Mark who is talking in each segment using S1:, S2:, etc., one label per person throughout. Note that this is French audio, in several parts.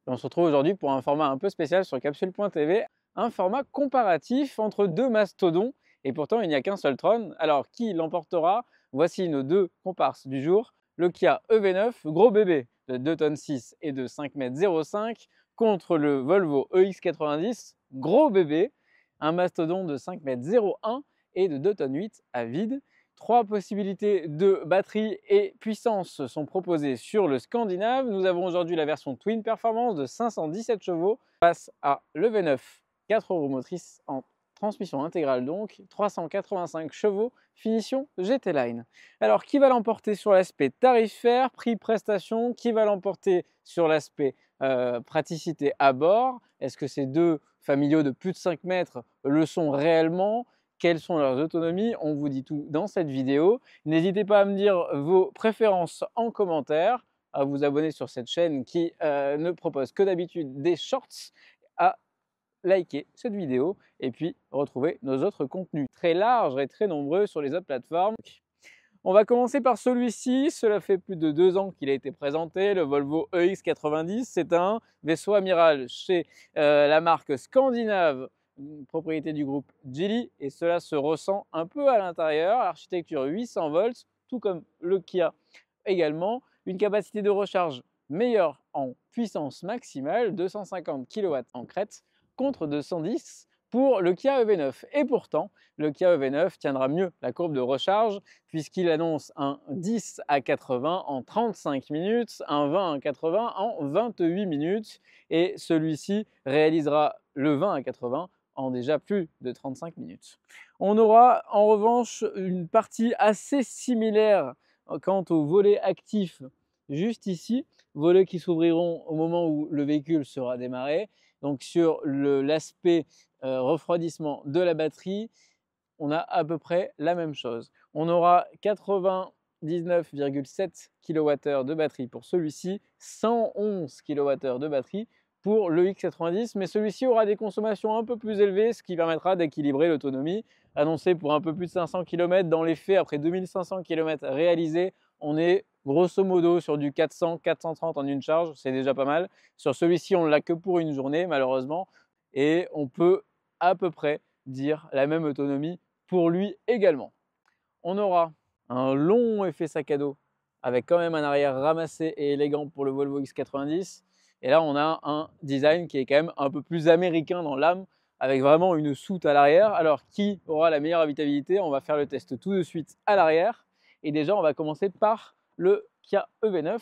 S1: Et on se retrouve aujourd'hui pour un format un peu spécial sur Capsule.tv, un format comparatif entre deux mastodons, et pourtant il n'y a qu'un seul trône. Alors qui l'emportera? Voici nos deux comparses du jour. Le Kia EV9, gros bébé de 2,6 tonnes et de 5,05 m, contre le Volvo EX90, gros bébé, un mastodon de 5,01 m et de 2,8 tonnes à vide. Trois possibilités de batterie et puissance sont proposées sur le Scandinave. Nous avons aujourd'hui la version Twin Performance de 517 chevaux face à l'EV9, 4 roues motrices en transmission intégrale, donc 385 chevaux, finition GT Line. Alors qui va l'emporter sur l'aspect tarifaire, prix, prestation? Qui va l'emporter sur l'aspect praticité à bord? Est-ce que ces deux familiaux de plus de 5 mètres le sont réellement? Quelles sont leurs autonomies? On vous dit tout dans cette vidéo. N'hésitez pas à me dire vos préférences en commentaire, à vous abonner sur cette chaîne qui ne propose que d'habitude des shorts, à liker cette vidéo et puis retrouver nos autres contenus très larges et très nombreux sur les autres plateformes. On va commencer par celui-ci. Cela fait plus de 2 ans qu'il a été présenté, le Volvo EX90. C'est un vaisseau amiral chez la marque scandinave, propriété du groupe Geely, et cela se ressent un peu à l'intérieur. Architecture 800 volts, tout comme le Kia également. Une capacité de recharge meilleure en puissance maximale, 250 kW en crête contre 210 pour le Kia EV9. Et pourtant, le Kia EV9 tiendra mieux la courbe de recharge puisqu'il annonce un 10 à 80 en 35 minutes, un 20 à 80 en 28 minutes, et celui-ci réalisera le 20 à 80 en déjà plus de 35 minutes. On aura en revanche une partie assez similaire quant au volet actif juste ici, volets qui s'ouvriront au moment où le véhicule sera démarré. Donc sur l'aspect refroidissement de la batterie, on a à peu près la même chose. On aura 99,7 kWh de batterie pour celui-ci, 111 kWh de batterie pour le X90, mais celui-ci aura des consommations un peu plus élevées, ce qui permettra d'équilibrer l'autonomie. Annoncé pour un peu plus de 500 km, dans les faits, après 2500 km réalisés, on est grosso modo sur du 400-430 en une charge, c'est déjà pas mal. Sur celui-ci, on ne l'a que pour une journée, malheureusement, et on peut à peu près dire la même autonomie pour lui également. On aura un long effet sac à dos avec quand même un arrière ramassé et élégant pour le Volvo X90. Et là, on a un design qui est quand même un peu plus américain dans l'âme, avec vraiment une soute à l'arrière. Alors, qui aura la meilleure habitabilité? On va faire le test tout de suite à l'arrière. Et déjà, on va commencer par le Kia EV9.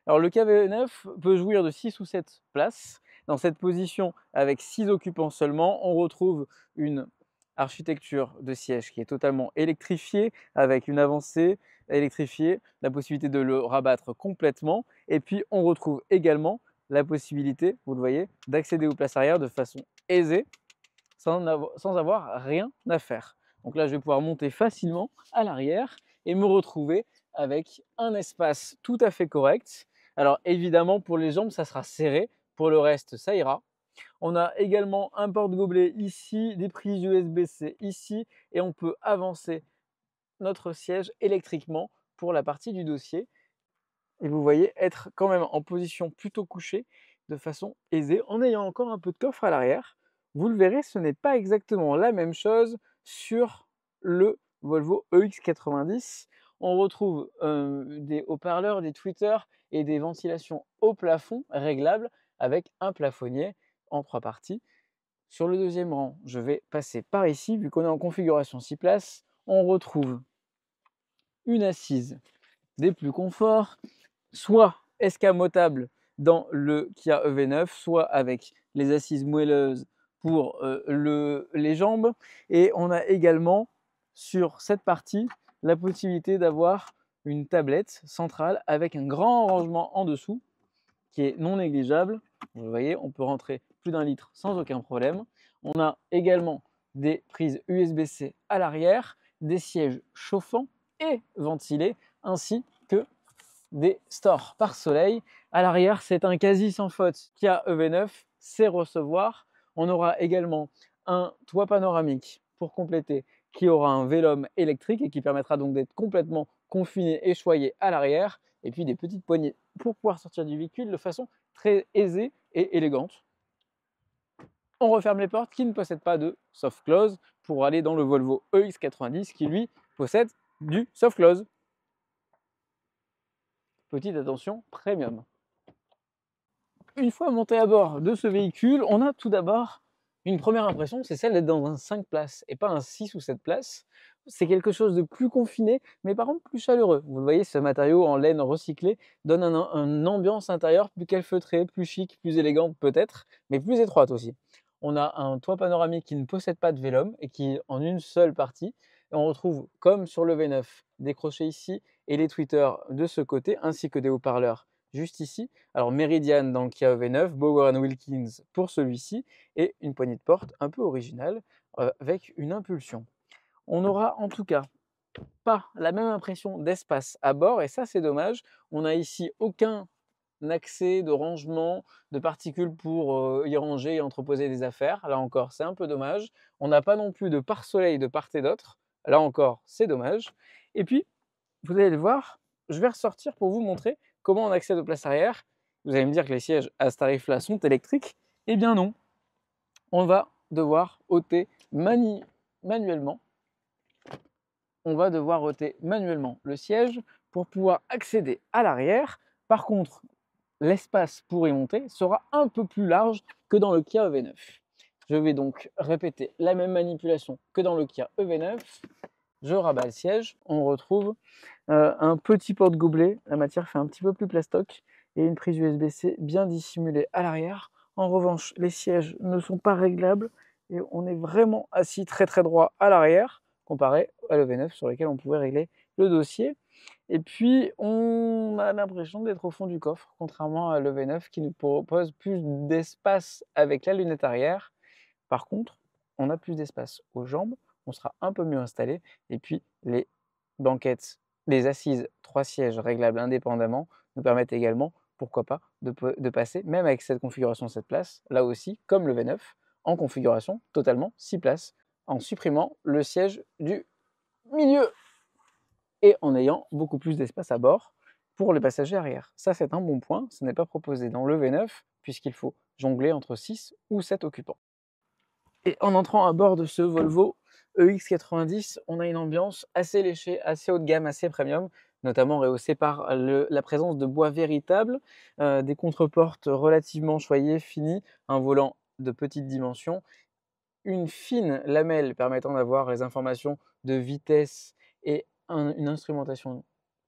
S1: Alors, le Kia EV9 peut jouir de 6 ou 7 places. Dans cette position, avec 6 occupants seulement, on retrouve une architecture de siège qui est totalement électrifiée, avec une avancée électrifiée, la possibilité de le rabattre complètement. Et puis, on retrouve également la possibilité, vous le voyez, d'accéder aux places arrière de façon aisée, sans avoir rien à faire. Donc là, je vais pouvoir monter facilement à l'arrière et me retrouver avec un espace tout à fait correct. Alors évidemment, pour les jambes, ça sera serré. Pour le reste, ça ira. On a également un porte-gobelet ici, des prises USB-C ici, et on peut avancer notre siège électriquement pour la partie du dossier. Et vous voyez être quand même en position plutôt couchée de façon aisée, en ayant encore un peu de coffre à l'arrière. Vous le verrez, ce n'est pas exactement la même chose sur le Volvo EX90. On retrouve des haut-parleurs, des tweeters et des ventilations au plafond réglables avec un plafonnier en 3 parties. Sur le deuxième rang, je vais passer par ici. Vu qu'on est en configuration 6 places, on retrouve une assise des plus conforts, soit escamotable dans le Kia EV9, soit avec les assises moelleuses pour les jambes. Et on a également sur cette partie la possibilité d'avoir une tablette centrale avec un grand rangement en dessous qui est non négligeable. Vous voyez, on peut rentrer plus d'1 litre sans aucun problème. On a également des prises USB-C à l'arrière, des sièges chauffants et ventilés, ainsi que des stores par soleil. À l'arrière, c'est un quasi sans faute Kia EV9, c'est recevoir. On aura également un toit panoramique pour compléter, qui aura un vélum électrique et qui permettra donc d'être complètement confiné et choyé à l'arrière. Et puis des petites poignées pour pouvoir sortir du véhicule de façon très aisée et élégante. On referme les portes qui ne possèdent pas de soft close pour aller dans le Volvo EX90 qui lui possède du soft close. Petite attention premium. Une fois monté à bord de ce véhicule, on a tout d'abord une première impression, c'est celle d'être dans un 5 places et pas un 6 ou 7 places. C'est quelque chose de plus confiné, mais par contre plus chaleureux. Vous le voyez, ce matériau en laine recyclée donne une ambiance intérieure plus calfeutrée, plus chic, plus élégante peut-être, mais plus étroite aussi. On a un toit panoramique qui ne possède pas de vélum et qui est en une seule partie. Et on retrouve, comme sur le V9, des crochets ici et les tweeters de ce côté, ainsi que des haut-parleurs juste ici. Alors Meridian dans le Kia EV9, Bauer & Wilkins pour celui-ci, et une poignée de porte un peu originale avec une impulsion. On n'aura en tout cas pas la même impression d'espace à bord, et ça c'est dommage. On n'a ici aucun accès de rangement, de particules pour y ranger et entreposer des affaires. Là encore, c'est un peu dommage. On n'a pas non plus de pare-soleil de part et d'autre. Là encore, c'est dommage. Et puis, vous allez le voir, je vais ressortir pour vous montrer comment on accède aux places arrière. Vous allez me dire que les sièges à ce tarif-là sont électriques. Eh bien non, on va devoir ôter manuellement. On va devoir ôter manuellement le siège pour pouvoir accéder à l'arrière. Par contre, l'espace pour y monter sera un peu plus large que dans le Kia EV9. Je vais donc répéter la même manipulation que dans le Kia EV9. Je rabats le siège, on retrouve un petit porte-gobelet, la matière fait un petit peu plus plastoc, et une prise USB-C bien dissimulée à l'arrière. En revanche, les sièges ne sont pas réglables et on est vraiment assis très très droit à l'arrière, comparé à l'EV9 sur lequel on pouvait régler le dossier. Et puis, on a l'impression d'être au fond du coffre, contrairement à l'EV9 qui nous propose plus d'espace avec la lunette arrière. Par contre, on a plus d'espace aux jambes, on sera un peu mieux installé, et puis les banquettes, les assises 3 sièges réglables indépendamment nous permettent également, pourquoi pas, de passer, même avec cette configuration 7 places, là aussi, comme le V9, en configuration totalement 6 places, en supprimant le siège du milieu et en ayant beaucoup plus d'espace à bord pour les passagers arrière. Ça, c'est un bon point, ce n'est pas proposé dans le V9, puisqu'il faut jongler entre 6 ou 7 occupants. Et en entrant à bord de ce Volvo EX90, on a une ambiance assez léchée, assez haut de gamme, assez premium, notamment rehaussée par la présence de bois véritable, des contreportes relativement choyées, finies, un volant de petite dimension, une fine lamelle permettant d'avoir les informations de vitesse et une instrumentation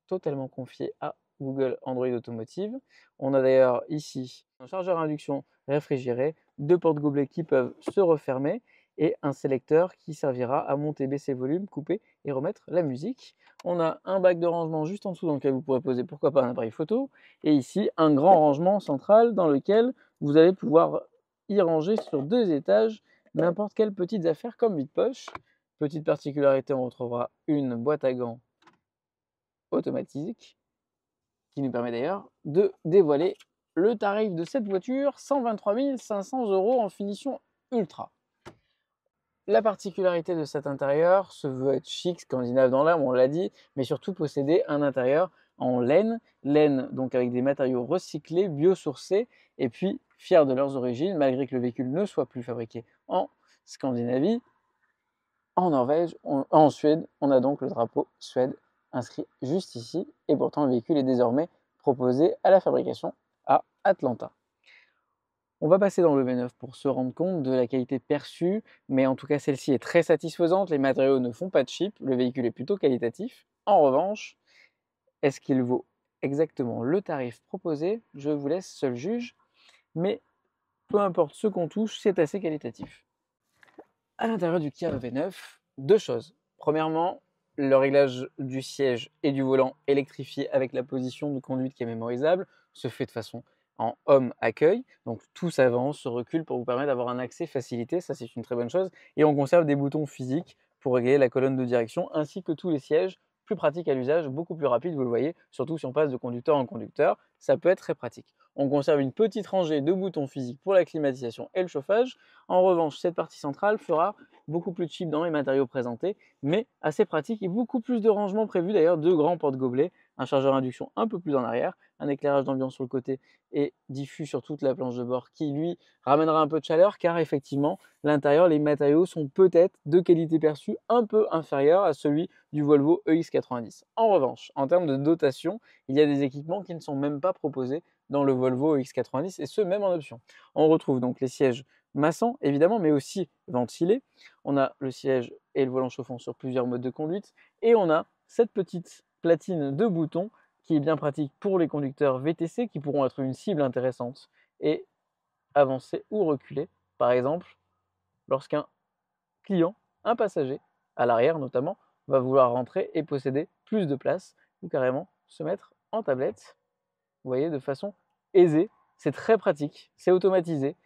S1: totalement confiée à Google Android Automotive. On a d'ailleurs ici un chargeur à induction réfrigéré, 2 porte-gobelets qui peuvent se refermer et un sélecteur qui servira à monter, baisser le volume, couper et remettre la musique. On a un bac de rangement juste en dessous dans lequel vous pourrez poser pourquoi pas un appareil photo, et ici un grand rangement central dans lequel vous allez pouvoir y ranger sur 2 étages n'importe quelles petites affaires comme vide-poche. Petite particularité, on retrouvera une boîte à gants automatique qui nous permet d'ailleurs de dévoiler le tarif de cette voiture, 123 500 € en finition ultra. La particularité de cet intérieur se veut être chic, scandinave dans l'âme, on l'a dit, mais surtout posséder un intérieur en laine, donc avec des matériaux recyclés, biosourcés, et puis fiers de leurs origines, malgré que le véhicule ne soit plus fabriqué en Scandinavie. En Norvège, en Suède, on a donc le drapeau Suède inscrit juste ici, et pourtant le véhicule est désormais proposé à la fabrication à Atlanta. On va passer dans le V9 pour se rendre compte de la qualité perçue, mais en tout cas celle-ci est très satisfaisante, les matériaux ne font pas de chip, le véhicule est plutôt qualitatif. En revanche, est-ce qu'il vaut exactement le tarif proposé? Je vous laisse seul juge, mais peu importe ce qu'on touche, c'est assez qualitatif. À l'intérieur du Kia EV9, 2 choses. Premièrement, le réglage du siège et du volant électrifié avec la position de conduite qui est mémorisable se fait de façon en homme accueil, donc tout s'avance, se recule pour vous permettre d'avoir un accès facilité, ça c'est une très bonne chose, et on conserve des boutons physiques pour régler la colonne de direction ainsi que tous les sièges, plus pratique à l'usage, beaucoup plus rapide, vous le voyez, surtout si on passe de conducteur en conducteur, ça peut être très pratique. On conserve une petite rangée de boutons physiques pour la climatisation et le chauffage. En revanche, cette partie centrale fera beaucoup plus cheap dans les matériaux présentés, mais assez pratique et beaucoup plus de rangements prévus d'ailleurs, 2 grands porte-gobelets un chargeur induction un peu plus en arrière, un éclairage d'ambiance sur le côté et diffus sur toute la planche de bord qui lui ramènera un peu de chaleur car effectivement l'intérieur, les matériaux sont peut-être de qualité perçue un peu inférieure à celui du Volvo EX90. En revanche, en termes de dotation, il y a des équipements qui ne sont même pas proposés dans le Volvo EX90 et ce même en option. On retrouve donc les sièges massants évidemment mais aussi ventilés. On a le siège et le volant chauffant sur plusieurs modes de conduite et on a cette petite platine de boutons qui est bien pratique pour les conducteurs VTC qui pourront être une cible intéressante et avancer ou reculer. Par exemple, lorsqu'un client, un passager, à l'arrière notamment, va vouloir rentrer et posséder plus de place ou carrément se mettre en tablette, vous voyez, de façon aisée. C'est très pratique, c'est automatisé.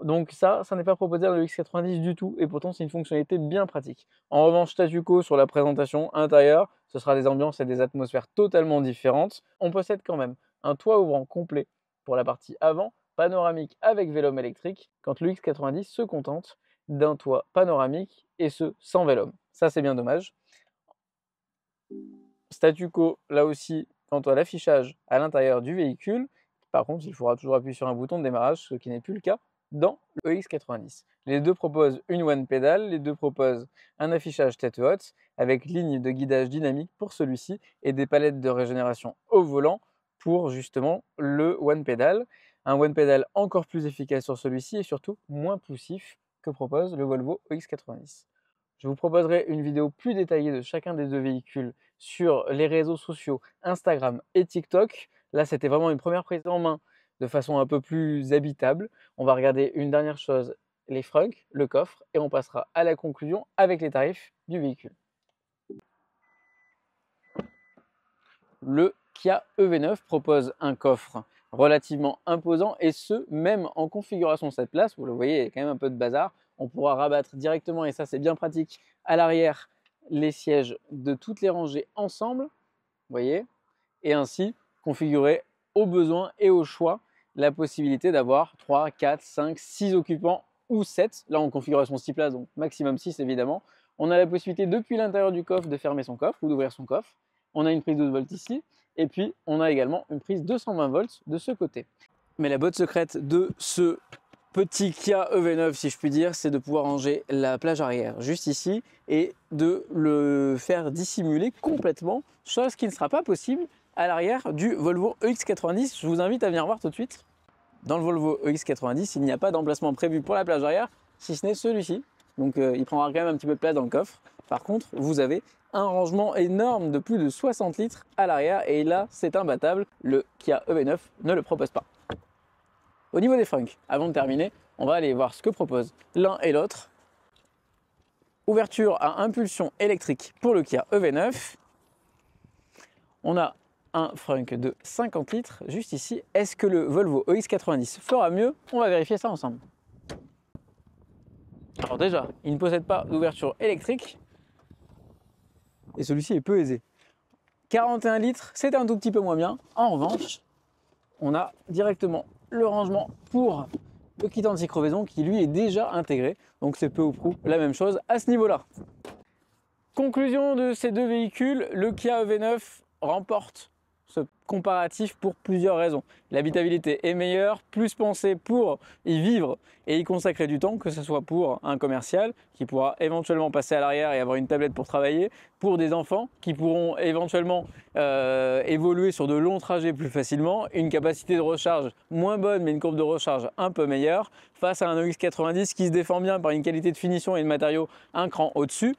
S1: Donc ça n'est pas proposé dans le X90 du tout et pourtant c'est une fonctionnalité bien pratique. En revanche, statu quo sur la présentation intérieure, ce sera des ambiances et des atmosphères totalement différentes. On possède quand même un toit ouvrant complet pour la partie avant, panoramique avec vélome électrique, quand le X90 se contente d'un toit panoramique et ce sans vélome. Ça c'est bien dommage. Statu quo là aussi quant à l'affichage à l'intérieur du véhicule. Par contre, il faudra toujours appuyer sur un bouton de démarrage, ce qui n'est plus le cas dans le EX90. Les deux proposent une One Pedal, les deux proposent un affichage tête haute avec ligne de guidage dynamique pour celui-ci et des palettes de régénération au volant pour justement le One Pedal. Un One Pedal encore plus efficace sur celui-ci et surtout moins poussif que propose le Volvo EX90. Je vous proposerai une vidéo plus détaillée de chacun des deux véhicules sur les réseaux sociaux Instagram et TikTok. Là, c'était vraiment une première prise en main de façon un peu plus habitable. On va regarder une dernière chose, les frunks, le coffre, et on passera à la conclusion avec les tarifs du véhicule. Le Kia EV9 propose un coffre relativement imposant et ce, même en configuration 7 places. Vous le voyez, il y a quand même un peu de bazar. On pourra rabattre directement, et ça c'est bien pratique, à l'arrière les sièges de toutes les rangées ensemble, vous voyez, et ainsi configurer au besoin et au choix la possibilité d'avoir 3, 4, 5, 6 occupants ou 7, là en configuration 6 places, donc maximum 6 évidemment. On a la possibilité depuis l'intérieur du coffre de fermer son coffre ou d'ouvrir son coffre. On a une prise 12 volts ici, et puis on a également une prise 220 volts de ce côté. Mais la botte secrète de ce petit Kia EV9, si je puis dire, c'est de pouvoir ranger la plage arrière juste ici et de le faire dissimuler complètement, chose qui ne sera pas possible à l'arrière du Volvo EX90. Je vous invite à venir voir tout de suite. Dans le Volvo EX90, il n'y a pas d'emplacement prévu pour la plage arrière, si ce n'est celui-ci. Donc il prendra quand même un petit peu de place dans le coffre. Par contre, vous avez un rangement énorme de plus de 60 litres à l'arrière et là, c'est imbattable. Le Kia EV9 ne le propose pas. Au niveau des frunks, avant de terminer, on va aller voir ce que proposent l'un et l'autre. Ouverture à impulsion électrique pour le Kia EV9. On a un frunk de 50 litres juste ici. Est-ce que le Volvo EX90 fera mieux? On va vérifier ça ensemble. Alors déjà, il ne possède pas d'ouverture électrique et celui-ci est peu aisé. 41 litres, c'est un tout petit peu moins bien. En revanche, on a directement le rangement pour le kit anti-crevaison qui lui est déjà intégré. Donc c'est peu ou prou la même chose à ce niveau-là. Conclusion de ces deux véhicules, le Kia EV9 remporte ce comparatif pour plusieurs raisons. L'habitabilité est meilleure, plus pensée pour y vivre et y consacrer du temps, que ce soit pour un commercial qui pourra éventuellement passer à l'arrière et avoir une tablette pour travailler, pour des enfants qui pourront éventuellement évoluer sur de longs trajets plus facilement, une capacité de recharge moins bonne mais une courbe de recharge un peu meilleure, face à un EX90 qui se défend bien par une qualité de finition et de matériaux un cran au-dessus.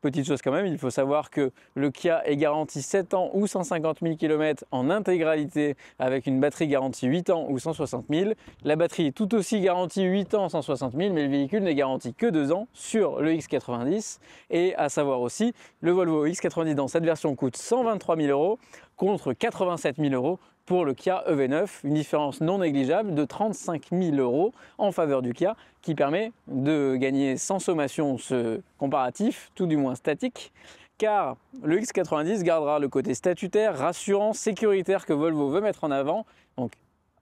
S1: Petite chose quand même, il faut savoir que le Kia est garanti 7 ans ou 150 000 km en intégralité avec une batterie garantie 8 ans ou 160 000. La batterie est tout aussi garantie 8 ans 160 000 mais le véhicule n'est garanti que 2 ans sur le X90. Et à savoir aussi, le Volvo X90 dans cette version coûte 123 000 € contre 87 000 € pour le Kia EV9, une différence non négligeable de 35 000 € en faveur du Kia qui permet de gagner sans sommation ce comparatif, tout du moins statique, car le X90 gardera le côté statutaire, rassurant, sécuritaire que Volvo veut mettre en avant, donc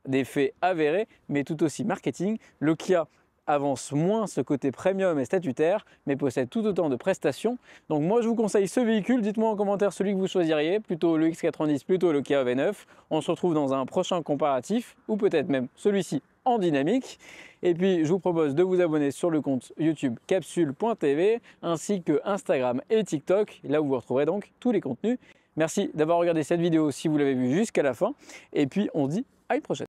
S1: des faits avérés, mais tout aussi marketing. Le Kia avance moins ce côté premium et statutaire, mais possède tout autant de prestations. Donc moi je vous conseille ce véhicule, dites-moi en commentaire celui que vous choisiriez, plutôt le X90, plutôt le Kia EV9. On se retrouve dans un prochain comparatif, ou peut-être même celui-ci en dynamique. Et puis je vous propose de vous abonner sur le compte YouTube capsule.tv ainsi que Instagram et TikTok, là où vous retrouverez donc tous les contenus. Merci d'avoir regardé cette vidéo si vous l'avez vue jusqu'à la fin, et puis on se dit à une prochaine.